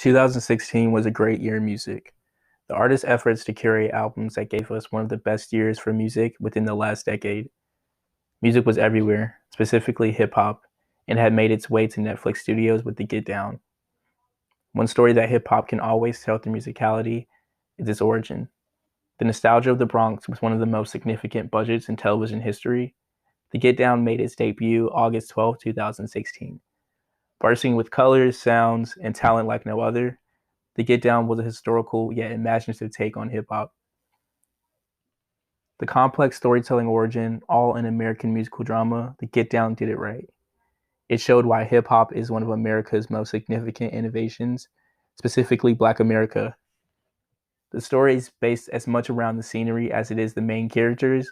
2016 was a great year in music. The artist's efforts to curate albums that gave us one of the best years for music within the last decade. Music was everywhere, specifically hip-hop, and had made its way to Netflix studios with The Get Down. One story that hip-hop can always tell through musicality is its origin. The nostalgia of the Bronx was one of the most significant budgets in television history. The Get Down made its debut August 12, 2016. Bursting with colors, sounds, and talent like no other, The Get Down was a historical yet imaginative take on hip-hop. The complex storytelling origin, all in American musical drama, The Get Down did it right. It showed why hip-hop is one of America's most significant innovations, specifically Black America. The story is based as much around the scenery as it is the main characters,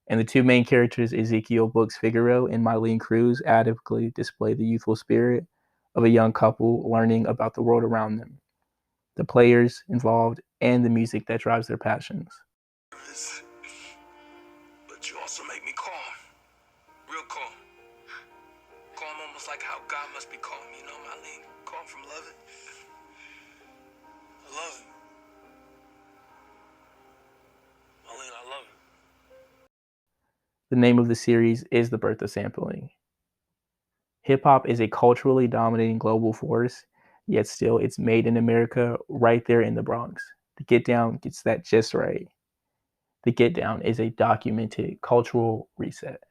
and the two main characters, Ezekiel Brooks Figaro and Mylene Cruz, adequately display the youthful spirit of a young couple learning about the world around them, the players involved, and the music that drives their passions. But you also make me calm. Real calm. Calm almost like how God must be calm, you know, Mylene? Calm from loving. I love him. Mylene, I love him. The name of the series is The Birth of Sampling. Hip-hop is a culturally dominating global force, yet still it's made in America right there in the Bronx. The Get Down gets that just right. The Get Down is a documented cultural reset.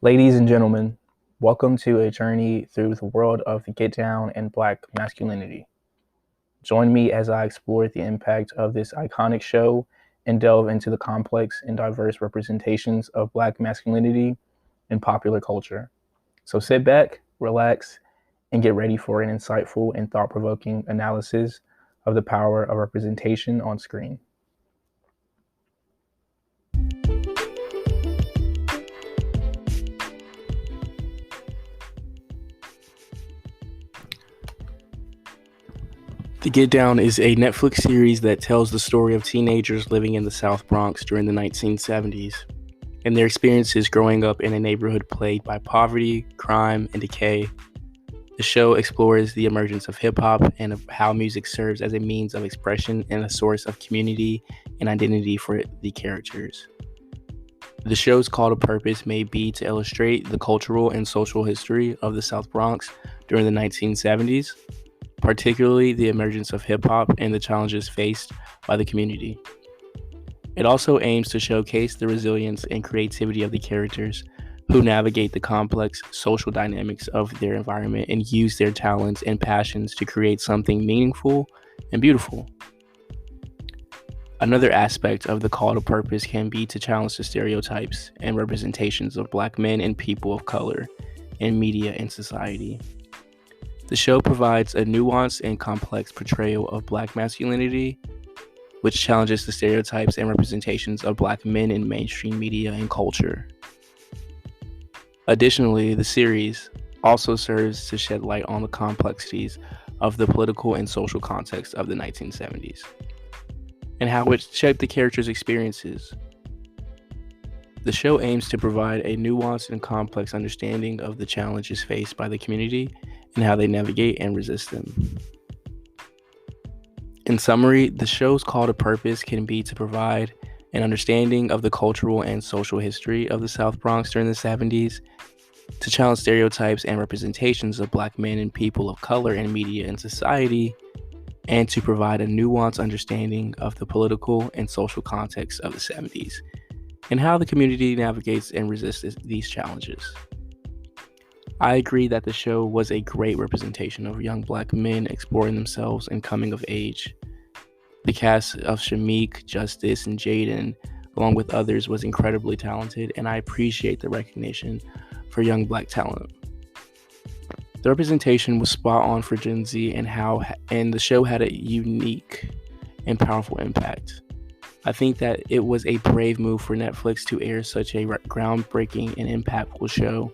Ladies and gentlemen, welcome to a journey through the world of The Get Down and Black masculinity. Join me as I explore the impact of this iconic show and delve into the complex and diverse representations of Black masculinity in popular culture. So sit back, relax, and get ready for an insightful and thought-provoking analysis of the power of representation on screen. The Get Down is a Netflix series that tells the story of teenagers living in the South Bronx during the 1970s and their experiences growing up in a neighborhood plagued by poverty, crime, and decay. The show explores the emergence of hip-hop and of how music serves as a means of expression and a source of community and identity for the characters. The show's call to purpose may be to illustrate the cultural and social history of the South Bronx during the 1970s, particularly the emergence of hip-hop and the challenges faced by the community. It also aims to showcase the resilience and creativity of the characters who navigate the complex social dynamics of their environment and use their talents and passions to create something meaningful and beautiful. Another aspect of the call to purpose can be to challenge the stereotypes and representations of Black men and people of color in media and society. The show provides a nuanced and complex portrayal of Black masculinity, which challenges the stereotypes and representations of Black men in mainstream media and culture. Additionally, the series also serves to shed light on the complexities of the political and social context of the 1970s and how it shaped the characters' experiences. The show aims to provide a nuanced and complex understanding of the challenges faced by the community and how they navigate and resist them. In summary, the show's call to purpose can be to provide an understanding of the cultural and social history of the South Bronx during the 70s, to challenge stereotypes and representations of Black men and people of color in media and society, and to provide a nuanced understanding of the political and social context of the 70s and how the community navigates and resists these challenges. I agree that the show was a great representation of young Black men exploring themselves and coming of age. The cast of Shameik, Justice, and Jaden, along with others, was incredibly talented, and I appreciate the recognition for young Black talent. The representation was spot on for Gen Z and the show had a unique and powerful impact. I think that it was a brave move for Netflix to air such a groundbreaking and impactful show,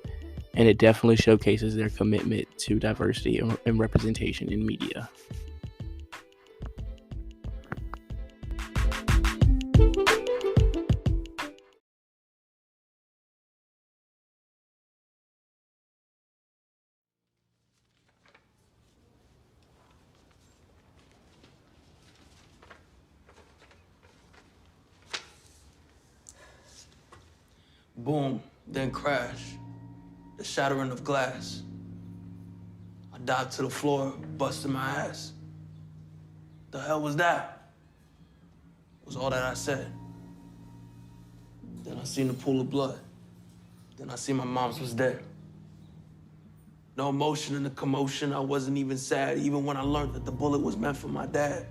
and it definitely showcases their commitment to diversity and representation in media. Boom, then crash. The shattering of glass. I dived to the floor, busted my ass. The hell was that? Was all that I said. Then I seen the pool of blood. Then I seen my mom's was dead. No emotion in the commotion, I wasn't even sad, even when I learned that the bullet was meant for my dad.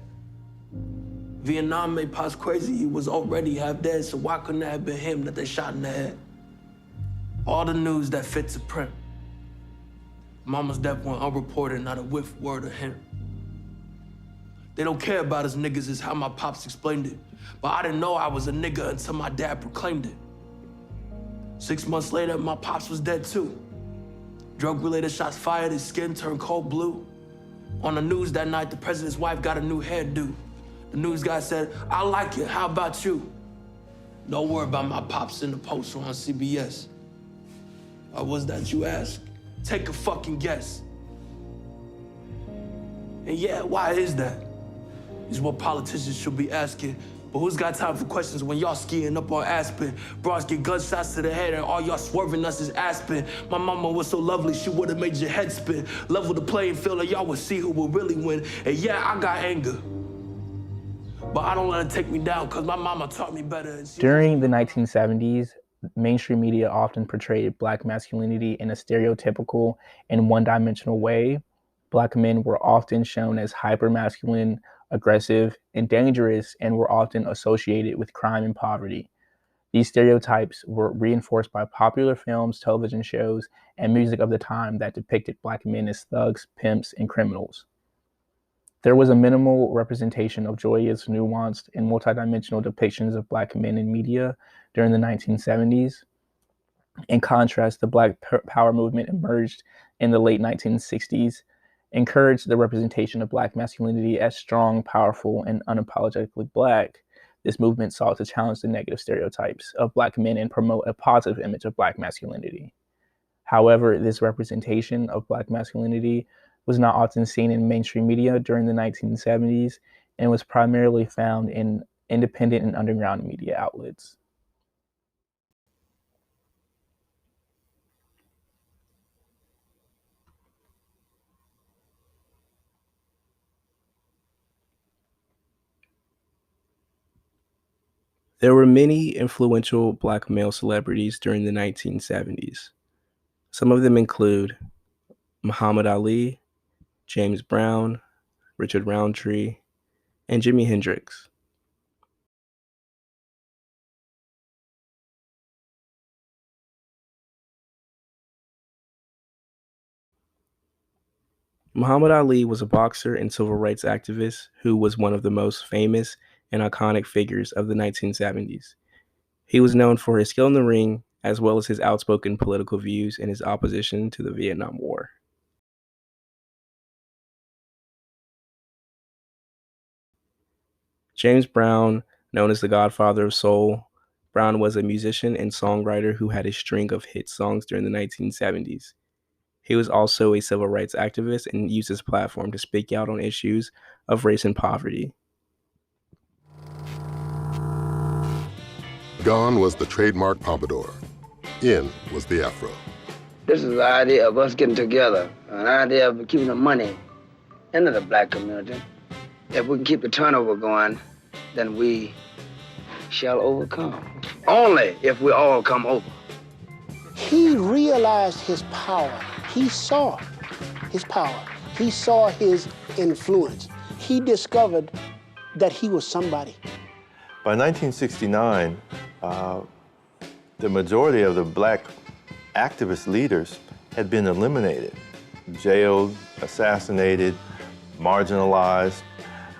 Vietnam made Pops crazy, he was already half dead, so why couldn't it have been him that they shot in the head? All the news that fit to print. Mama's death went unreported, not a whiff word of him. They don't care about us niggas is how my pops explained it. But I didn't know I was a nigga until my dad proclaimed it. 6 months later, my pops was dead too. Drug-related shots fired, his skin turned cold blue. On the news that night, the president's wife got a new hairdo. The news guy said, I like it, how about you? No word about my pops in the poster on CBS. Why was that, you ask? Take a fucking guess. And yeah, why is that? Is what politicians should be asking. But who's got time for questions when y'all skiing up on Aspen? Bros get gunshots to the head and all y'all swerving us is Aspen. My mama was so lovely, she would've made your head spin. Level the playing field and y'all would see who will really win. And yeah, I got anger. But I don't let it take me down, cause my mama taught me better. During the 1970s, mainstream media often portrayed Black masculinity in a stereotypical and one-dimensional way. Black men were often shown as hyper-masculine, aggressive, and dangerous, and were often associated with crime and poverty. These stereotypes were reinforced by popular films, television shows, and music of the time that depicted Black men as thugs, pimps, and criminals. There was a minimal representation of joyous, nuanced, and multidimensional depictions of Black men in media during the 1970s. In contrast, the Black Power movement emerged in the late 1960s, encouraged the representation of Black masculinity as strong, powerful, and unapologetically Black. This movement sought to challenge the negative stereotypes of Black men and promote a positive image of Black masculinity. However, this representation of Black masculinity was not often seen in mainstream media during the 1970s and was primarily found in independent and underground media outlets. There were many influential Black male celebrities during the 1970s. Some of them include Muhammad Ali, James Brown, Richard Roundtree, and Jimi Hendrix. Muhammad Ali was a boxer and civil rights activist who was one of the most famous and iconic figures of the 1970s. He was known for his skill in the ring, as well as his outspoken political views and his opposition to the Vietnam War. James Brown, known as the Godfather of Soul, Brown was a musician and songwriter who had a string of hit songs during the 1970s. He was also a civil rights activist and used his platform to speak out on issues of race and poverty. Gone was the trademark pompadour. In was the afro. This is the idea of us getting together, an idea of keeping the money into the Black community. If we can keep the turnover going, then we shall overcome. Only if we all come over. He realized his power. He saw his power. He saw his influence. He discovered that he was somebody. By 1969, the majority of the Black activist leaders had been eliminated, jailed, assassinated, marginalized.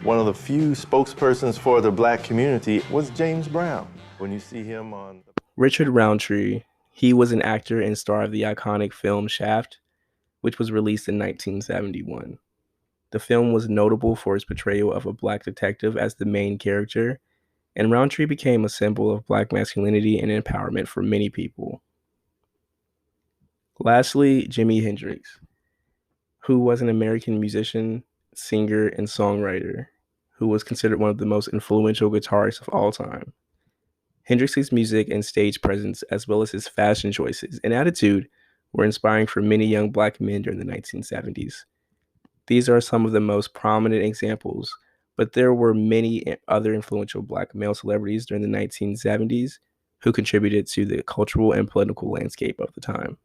one of the few spokespersons for the black community was James Brown. When you see him on... Richard Roundtree, he was an actor and star of the iconic film Shaft, which was released in 1971. The film was notable for its portrayal of a black detective as the main character, and Roundtree became a symbol of black masculinity and empowerment for many people. Lastly, Jimi Hendrix, who was an American musician, singer, and songwriter, who was considered one of the most influential guitarists of all time. Hendrix's music and stage presence, as well as his fashion choices and attitude, were inspiring for many young black men during the 1970s. These are some of the most prominent examples, but there were many other influential black male celebrities during the 1970s who contributed to the cultural and political landscape of the time.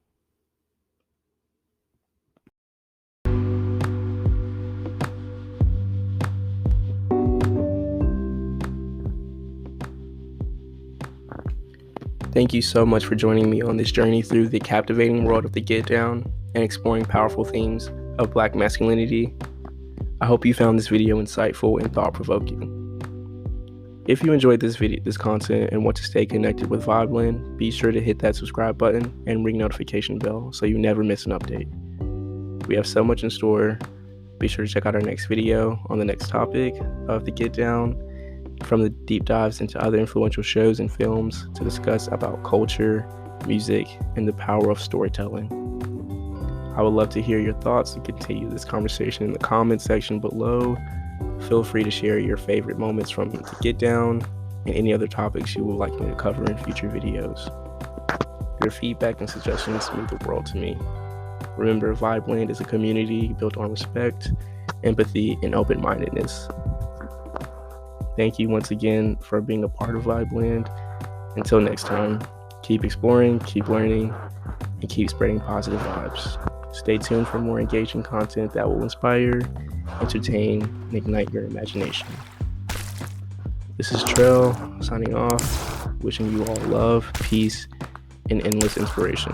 Thank you so much for joining me on this journey through the captivating world of the Get Down and exploring powerful themes of black masculinity. I hope you found this video insightful and thought-provoking. If you enjoyed this content and want to stay connected with Vibeland, be sure to hit that subscribe button and ring notification bell so you never miss an update. We have so much in store. Be sure to check out our next video on the next topic of the Get Down, from the deep dives into other influential shows and films to discuss about culture, music, and the power of storytelling. I would love to hear your thoughts and continue this conversation in the comments section below. Feel free to share your favorite moments from the Get Down and any other topics you would like me to cover in future videos. Your feedback and suggestions mean the world to me. Remember, Vibeland is a community built on respect, empathy, and open-mindedness. Thank you once again for being a part of Vibeland. Until next time, keep exploring, keep learning, and keep spreading positive vibes. Stay tuned for more engaging content that will inspire, entertain, and ignite your imagination. This is Trell signing off, wishing you all love, peace, and endless inspiration.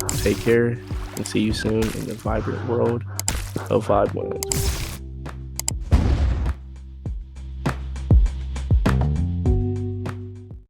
Take care, and see you soon in the vibrant world of Vibeland.